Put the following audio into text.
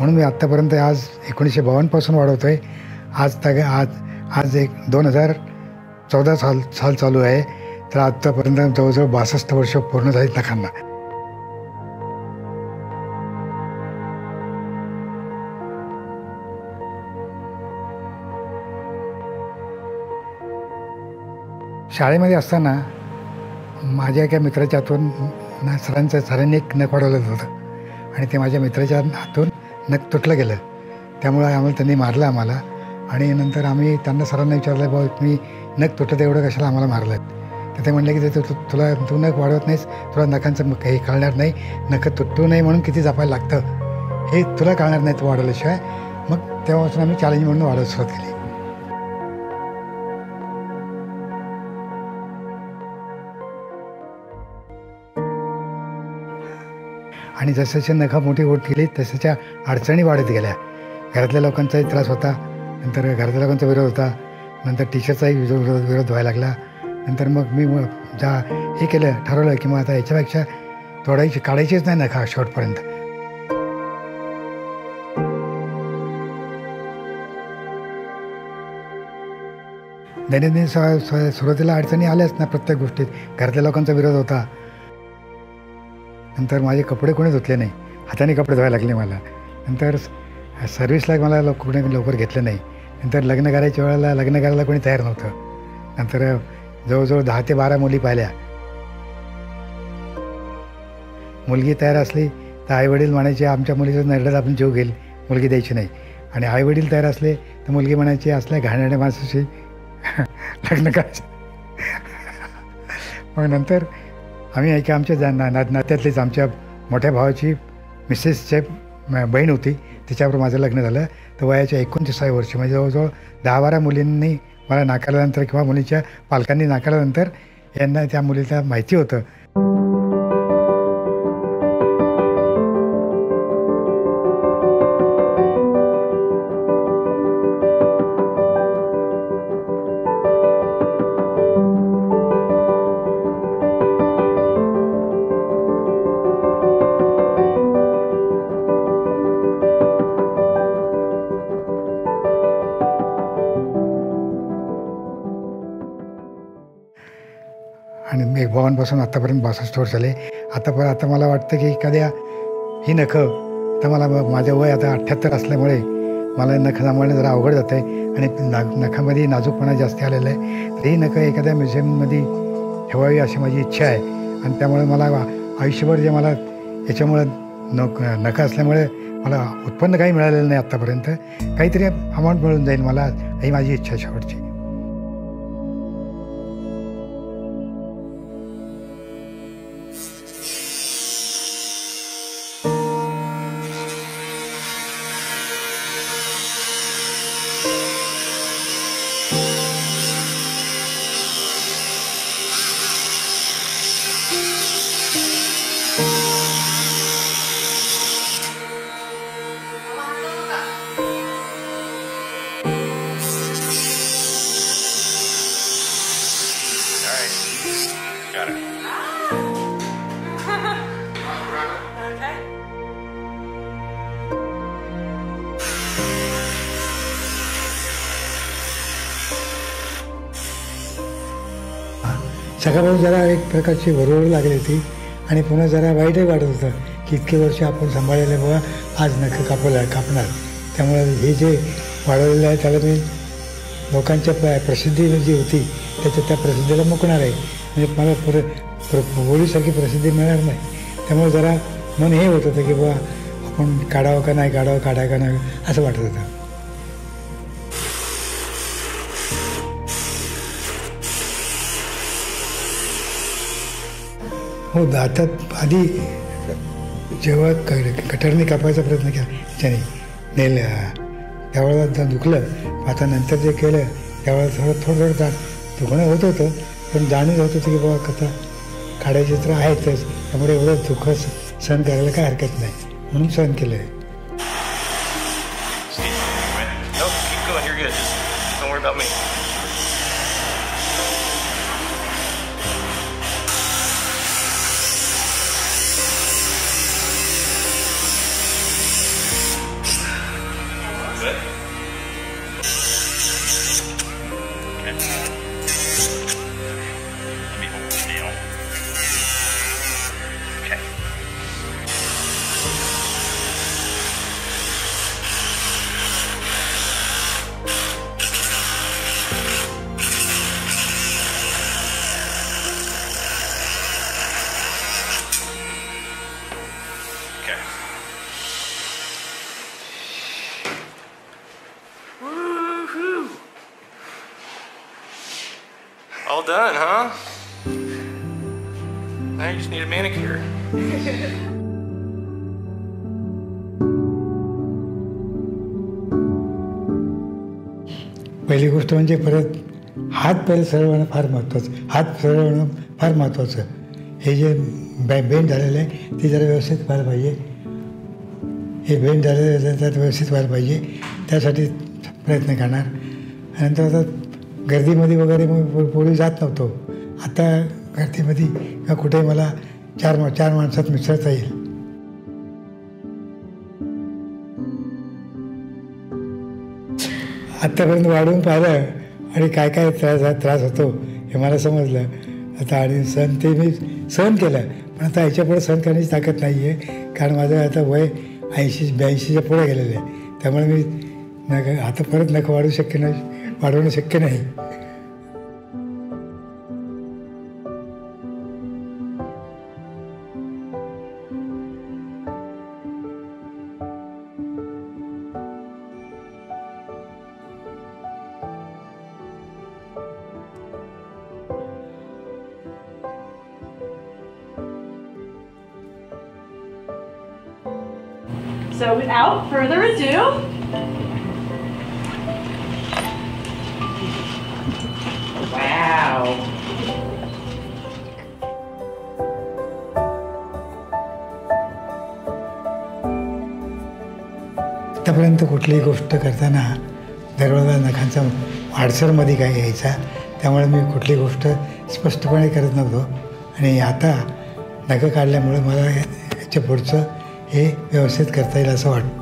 म्हणून मी आत्तापर्यंत आज 1952 वाढवतो आहे. आज आज 2014 साल चालू आहे. तर आत्तापर्यंत जवळजवळ 62 वर्ष पूर्ण झालीत नखांना. शाळेमध्ये असताना माझ्या एका मित्राच्या हातून सरांनी एक नख वाढवलं होतं आणि ते माझ्या मित्राच्या हातून नख तुटलं गेलं. त्यामुळे त्यांनी मारलं आम्हाला. आणि नंतर आम्ही सरांना विचारलं, बाबा तुम्ही नख तुटत एवढं कशाला आम्हाला मारलं. तर ते म्हणले की तू नख वाढवत नाहीस, तुला नखांचं काही कळणार नाही, नख तुटू नाही म्हणून किती जपायला लागतं हे तुला कळणार नाही तू वाढवल्याशिवाय. मग तेव्हापासून आम्ही चॅलेंज म्हणून वाढवत सुरुवात केली. आणि जसं नखं मोठी होत गेली तसंच्या अडचणी वाढत गेल्या. घरातल्या लोकांचाही त्रास होता, नंतर घरातल्या लोकांचा विरोध होता, नंतर टीचरचाही विरोध व्हायला लागला. नंतर मग मी हे ठरवलं की मग आता याच्यापेक्षा काढायचीच नाही नखं शेवटपर्यंत. दैनंदिन सुरुवातीला अडचणी आल्याच ना प्रत्येक गोष्टीत. घरातल्या लोकांचा विरोध होता. नंतर माझे कपडे कोणी धुतले नाही, हाताने कपडे धुवायला लागले मला. नंतर सर्व्हिसला मला कोणी लवकर घेतलं नाही. नंतर लग्न करायच्या वेळेला लग्न करायला कोणी तयार नव्हतं. नंतर जवळजवळ 10 ते 12 मुली पाहिल्या. मुलगी तयार असली तर आईवडील म्हणायचे आमच्या मुलीचं नरड्यात आपण जीव घेईल, मुलगी द्यायची नाही. आणि आईवडील तयार असले तर मुलगी म्हणायची असल्या घाणेरड्या माणसाशी लग्न करायचं. मग नंतर आम्ही आमच्या नात्यातलीच आमच्या मोठ्या भावाची मिसेसचे बहीण होती, तिच्याबरोबर माझं लग्न झालं. तर वयाच्या 29व्या वर्षी म्हणजे जवळजवळ 10-12 मुलींनी मला नाकारल्यानंतर किंवा मुलीच्या पालकांनी नाकारल्यानंतर यांना त्या मुलीला माहिती होतं. आणि 52 आत्तापर्यंत 62 वर्ष झाले. आता मला वाटतं की एखाद्या ही नखं आता मला माझं वय आता 78 असल्यामुळे मला नखं सांभाळणं जरा अवघड जातं आहे. आणि नखामध्ये नाजूकपणा जास्त आलेला आहे. तर ही नखं एखाद्या म्युझियममध्ये ठेवावी अशी माझी इच्छा आहे. आणि त्यामुळे मला आयुष्यभर जे मला याच्यामुळं नखं असल्यामुळे मला उत्पन्न काही मिळालेलं नाही आत्तापर्यंत, काहीतरी अमाऊंट मिळून जाईल मला, ही माझी इच्छा आहे शेवटची. सकाळपासून जरा एक प्रकारची वरवड लागली होती आणि पुन्हा जरा वाईटही वाटत होतं की इतके वर्ष आपण सांभाळलेले बाबा आज नखं कापणार. त्यामुळे हे जे वाढवलेलं आहे त्याला मी लोकांच्या प्रसिद्धी जी होती त्या प्रसिद्धीला मुकणार आहे. म्हणजे मला होळीसारखी प्रसिद्धी मिळणार नाही. त्यामुळे जरा मन हे होत होतं की बाबा आपण काढावं का नाही काढावं का नाही असं वाटत होतं. हो, दातात आधी जेव्हा कटरने कापायचा प्रयत्न केला त्याने त्यावेळेला दुखलं. आता नंतर जे केलं त्यावेळेला थोडं दुखणं होत होतं, पण जाणीव होत होतं की बाबा कथा काढायचे तर आहेतच. त्यामुळे एवढं दुःख सहन करायला काय हरकत नाही म्हणून सहन केलं आहे. Good. Okay. Let me hold the nail. Okay. Okay. Woohoo! All done, huh? Now you just need a manicure. पहिली गोष्ट म्हणजे परत हात पहिले सरळ होणं फार महत्त्वाचं. हात सरळ होणं फार महत्त्वाचं. हे जे बेंड झालेलं आहे ते जरा व्यवस्थित व्हायला पाहिजे. हे बेंड झालेलं त्यात व्यवस्थित व्हायला पाहिजे. त्यासाठी प्रयत्न करणार. नंतर आता गर्दीमध्ये वगैरे मग पोळी जात नव्हतो. आता गर्दीमध्ये किंवा कुठेही मला चार माणसात मिसळता येईल. आत्तापर्यंत वाढवून पाहिलं आणि काय काय त्रास होतो हे मला समजलं आता. आणि सण ते मी सहन केलं. पण आता ह्याच्यापुढे सहन करण्याची ताकद नाही आहे. कारण माझं आता वय 80-82च्या पुढे गेलेलं आहे. त्यामुळे मी आता परत नखं वाढवणं शक्य नाही. So without further ado, wow. आतापर्यंत कुठलीही गोष्ट करताना दरवेळेला नखांचा वाडसरमध्ये काय घ्यायचा. त्यामुळे मी कुठली गोष्ट स्पष्टपणे करत नव्हतो. आणि आता नखं काढल्यामुळे मला याच्या पुढचं हे व्यवस्थित करता येईल असं वाटतं.